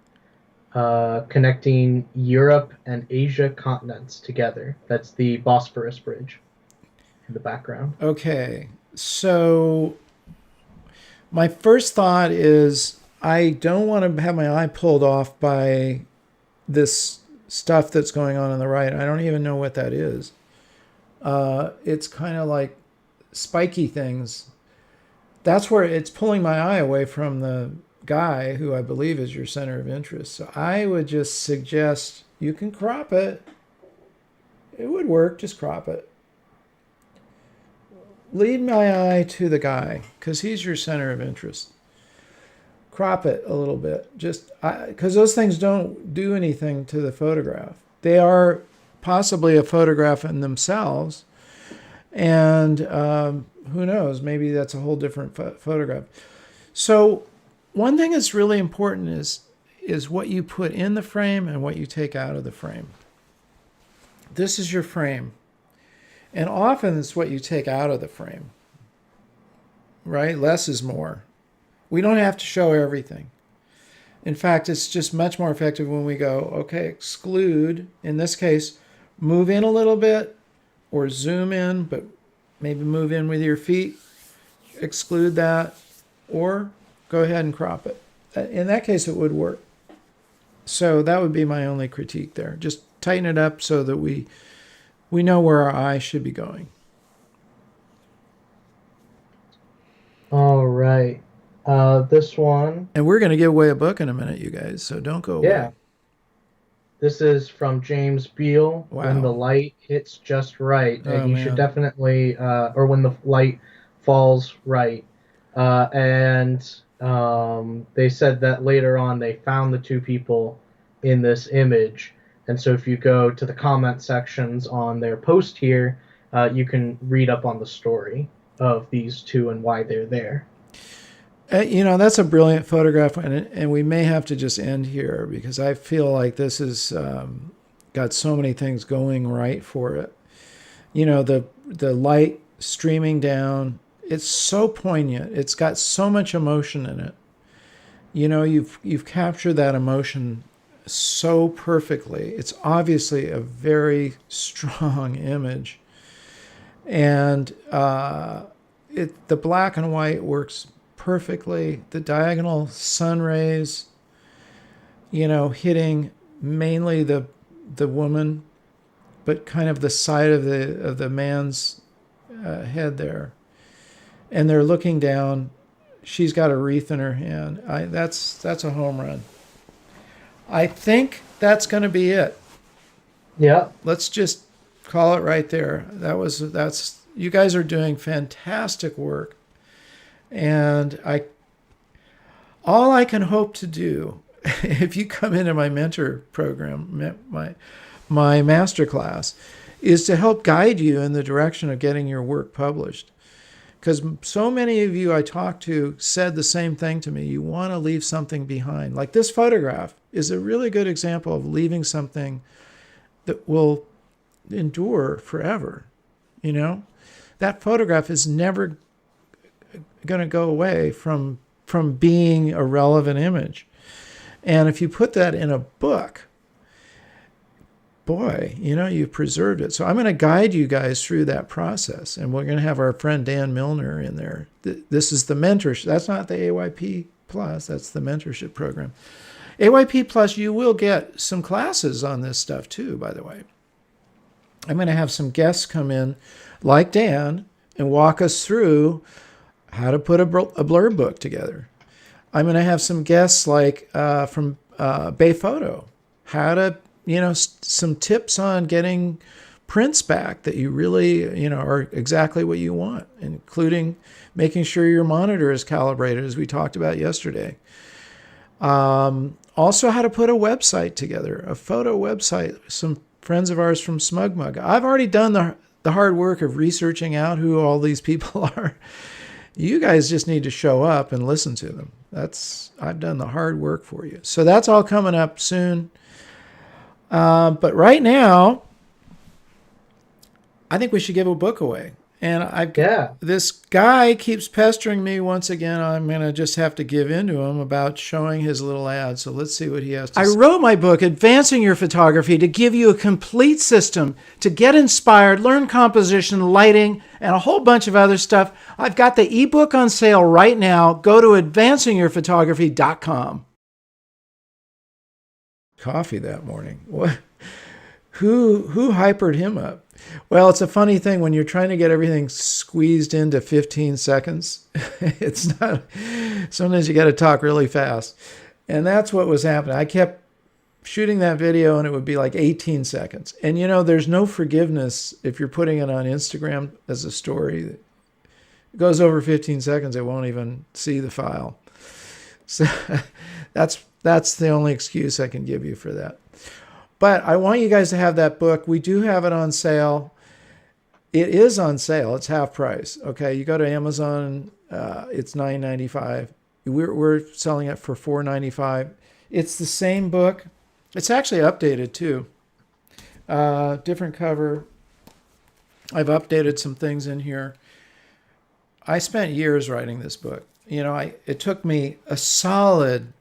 Connecting Europe and Asia continents together. That's the Bosphorus Bridge in the background. Okay, so my first thought is I don't want to have my eye pulled off by this stuff that's going on the right. I don't even know what that is. It's kind of like spiky things. That's where it's pulling my eye away from the guy who I believe is your center of interest. So I would just suggest you can crop it. It would work. Just crop it. Lead my eye to the guy because he's your center of interest. Crop it a little bit. Just because those things don't do anything to the photograph. They are possibly a photograph in themselves. And who knows? Maybe that's a whole different photograph. So one thing that's really important is what you put in the frame and what you take out of the frame. This is your frame. And often it's what you take out of the frame. Right? Less is more. We don't have to show everything. In fact, it's just much more effective when we go, okay, exclude. In this case, move in a little bit or zoom in, but maybe move in with your feet. Exclude that. Or go ahead and crop it. In that case, it would work. So that would be my only critique there. Just tighten it up so that we know where our eye should be going. All right. This one. And we're going to give away a book in a minute, you guys, so don't go away. Yeah. This is from James Beale. Wow. When the light hits just right. And you should definitely, or when the light falls right. And They said that later on they found the two people in this image. And so if you go to the comment sections on their post here, you can read up on the story of these two and why they're there. That's a brilliant photograph, and we may have to just end here because I feel like this has got so many things going right for it. The light streaming down, it's so poignant. It's got so much emotion in it. You've captured that emotion so perfectly. It's obviously a very strong image, and the black and white works perfectly. The diagonal sun rays, hitting mainly the woman, but kind of the side of the man's head there, and they're looking down. She's got a wreath in her hand. That's a home run. I think that's going to be it. Yeah. Let's just call it right there. That's you guys are doing fantastic work, and all I can hope to do, if you come into my mentor program, my master class, is to help guide you in the direction of getting your work published. Because so many of you I talked to said the same thing to me. You want to leave something behind. Like this photograph is a really good example of leaving something that will endure forever. That photograph is never going to go away from being a relevant image. And if you put that in a book, boy, you've preserved it. So I'm going to guide you guys through that process. And we're going to have our friend Dan Milner in there. This is the mentorship. That's not the AYP Plus. That's the mentorship program. AYP Plus, you will get some classes on this stuff too, by the way. I'm going to have some guests come in like Dan and walk us through how to put a blurb book together. I'm going to have some guests like from Bay Photo, how to some tips on getting prints back that you really, are exactly what you want, including making sure your monitor is calibrated, as we talked about yesterday. Also, how to put a website together, a photo website. Some friends of ours from SmugMug. I've already done the hard work of researching out who all these people are. You guys just need to show up and listen to them. I've done the hard work for you. So that's all coming up soon. But right now, I think we should give a book away. And this guy keeps pestering me once again. I'm going to just have to give in to him about showing his little ad. So let's see what he has to say. I wrote my book, Advancing Your Photography, to give you a complete system to get inspired, learn composition, lighting, and a whole bunch of other stuff. I've got the ebook on sale right now. Go to advancingyourphotography.com. Coffee that morning. What? Who hypered him up? Well, it's a funny thing when you're trying to get everything squeezed into 15 seconds. It's not. Sometimes you got to talk really fast, and that's what was happening. I kept shooting that video, and it would be like 18 seconds. And there's no forgiveness if you're putting it on Instagram as a story. It goes over 15 seconds, it won't even see the file. So that's the only excuse I can give you for that. But I want you guys to have that book. We do have it on sale. It is on sale. It's half price. Okay, you go to Amazon, it's $9.95. We're selling it for $4.95. It's the same book. It's actually updated too. Different cover. I've updated some things in here. I spent years writing this book. It took me a solid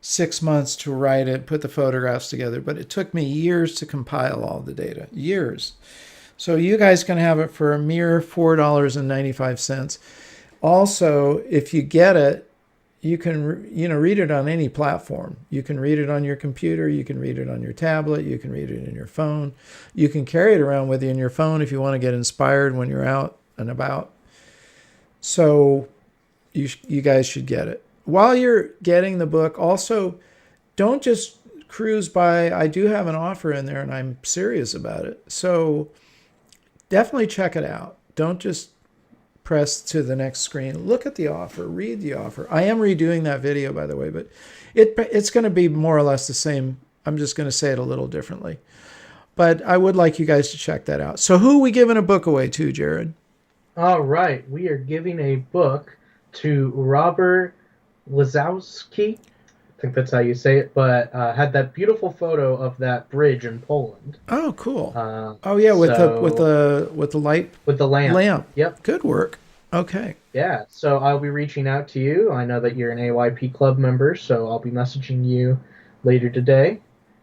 6 months to write it, put the photographs together, but it took me years to compile all the data. Years. So you guys can have it for a mere $4.95. Also, if you get it, you can read it on any platform. You can read it on your computer, you can read it on your tablet, you can read it in your phone. You can carry it around with you in your phone if you want to get inspired when you're out and about. So you guys should get it. While you're getting the book, also, don't just cruise by. I do have an offer in there, and I'm serious about it. So definitely check it out. Don't just press to the next screen. Look at the offer. Read the offer. I am redoing that video, by the way, but it's going to be more or less the same. I'm just going to say it a little differently. But I would like you guys to check that out. So who are we giving a book away to, Jared? All right. We are giving a book to Robert Lazowski. I think that's how you say it, but had that beautiful photo of that bridge in Poland. Oh, cool. Oh yeah, with the light with the lamp. Yep. Good work. Okay. Yeah. So I'll be reaching out to you. I know that you're an AYP Club member, so I'll be messaging you later today.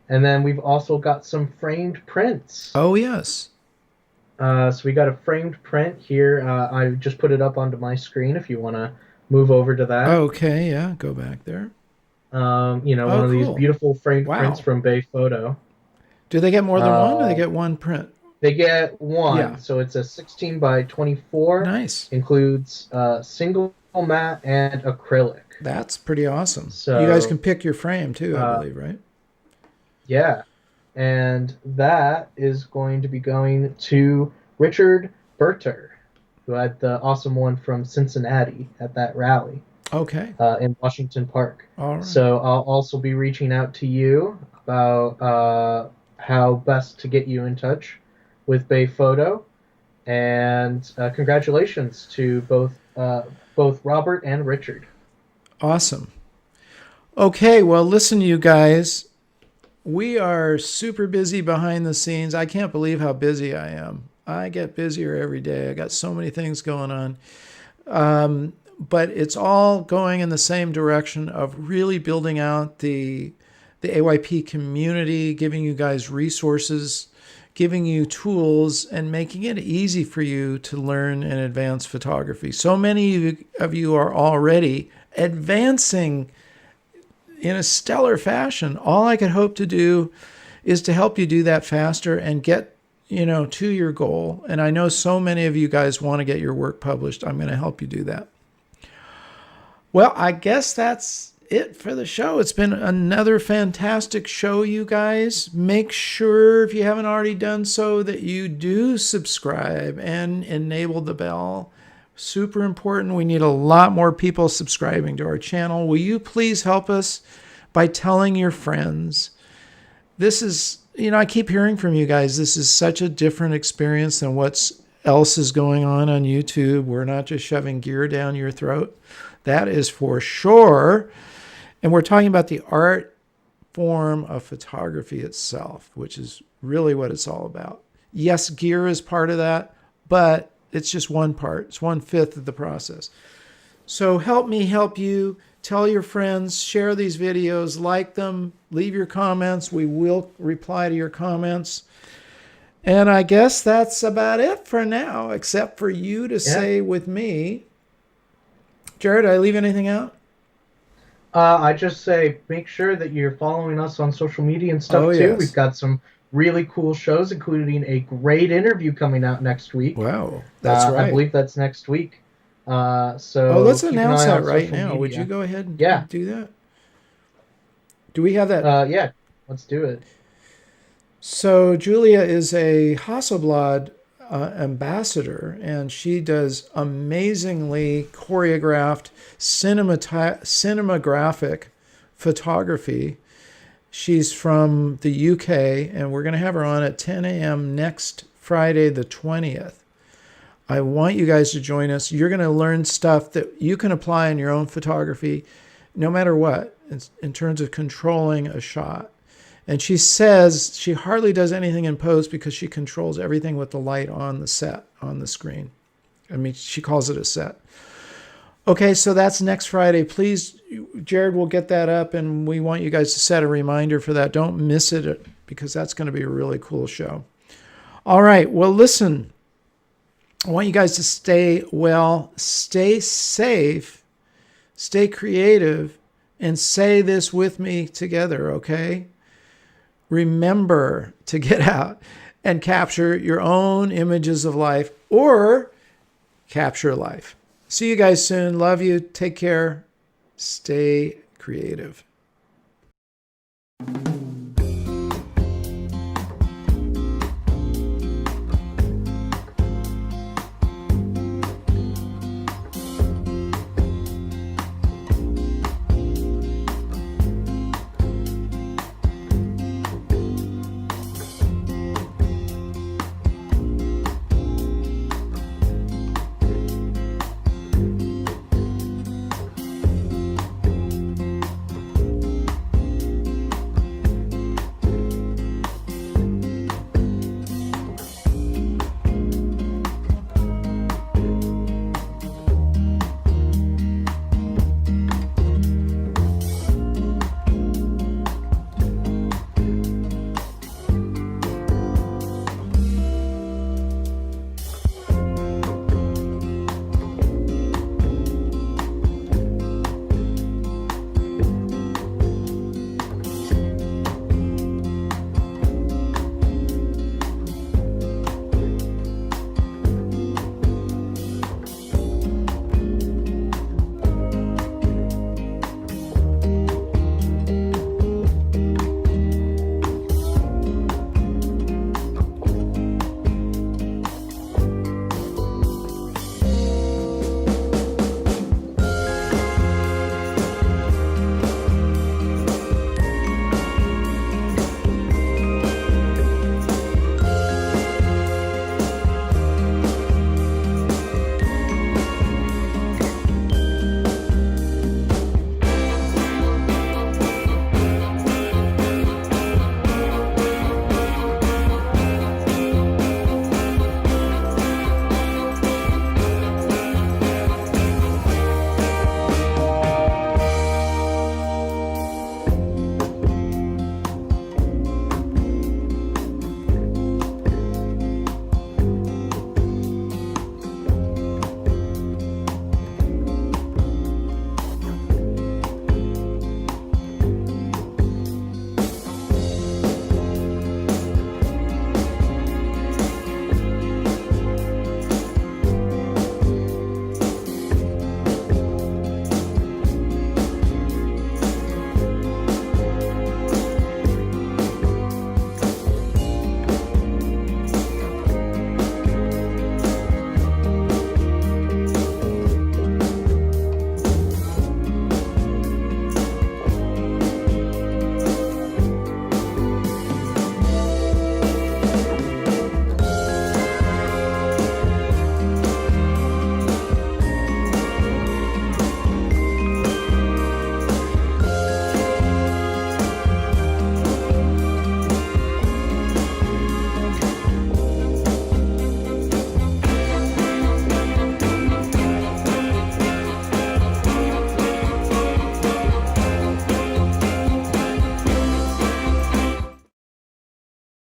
And then we've also got some framed prints. Oh yes. So we got a framed print here. I just put it up onto my screen if you want to move over to that. Okay, yeah, go back there. One of these beautiful framed prints from Bay Photo. Do they get more than one, or they get one print? They get one. Yeah. So it's a 16 by 24. Nice. Includes single matte and acrylic. That's pretty awesome. So you guys can pick your frame too, I believe, right? Yeah. And that is going to be going to Richard Berter, who had the awesome one from Cincinnati at that rally. Okay. In Washington Park. All right. So I'll also be reaching out to you about how best to get you in touch with Bay Photo. And congratulations to both Robert and Richard. Awesome. Okay, well, listen, you guys. We are super busy behind the scenes. I can't believe how busy I am. I get busier every day. I got so many things going on. But it's all going in the same direction of really building out the AYP community, giving you guys resources, giving you tools, and making it easy for you to learn and advance photography. So many of you are already advancing in a stellar fashion. All I could hope to do is to help you do that faster and get to your goal. And I know so many of you guys want to get your work published. I'm going to help you do that. Well, I guess that's it for the show. It's been another fantastic show, you guys. Make sure, if you haven't already done so, that you do subscribe and enable the bell. Super important. We need a lot more people subscribing to our channel. Will you please help us by telling your friends? This is, I keep hearing from you guys, this is such a different experience than what else is going on YouTube. We're not just shoving gear down your throat. That is for sure. And we're talking about the art form of photography itself, which is really what it's all about. Yes, gear is part of that, but it's just one part. It's 1/5 of the process. So help me help you. Tell your friends, share these videos, like them, leave your comments. We will reply to your comments. And I guess that's about it for now, except for you to say with me. Jared, did I leave anything out? I just say make sure that you're following us on social media and stuff too. Yes. We've got some really cool shows, including a great interview coming out next week. Wow, that's right. I believe that's next week. Let's announce that right now. Would you go ahead and do that? Do we have that? Yeah, let's do it. So Julia is a Hasselblad ambassador, and she does amazingly choreographed cinematographic photography. She's from the UK, and we're going to have her on at 10 a.m. next Friday, the 20th. I want you guys to join us. You're going to learn stuff that you can apply in your own photography, no matter what, in terms of controlling a shot. And she says she hardly does anything in post because she controls everything with the light on the set, on the screen. I mean, she calls it a set. Okay, so that's next Friday. Please, Jared will get that up, and we want you guys to set a reminder for that. Don't miss it, because that's going to be a really cool show. All right, well, listen, I want you guys to stay well, stay safe, stay creative, and say this with me together, okay? Remember to get out and capture your own images of life, or capture life. See you guys soon. Love you. Take care. Stay creative.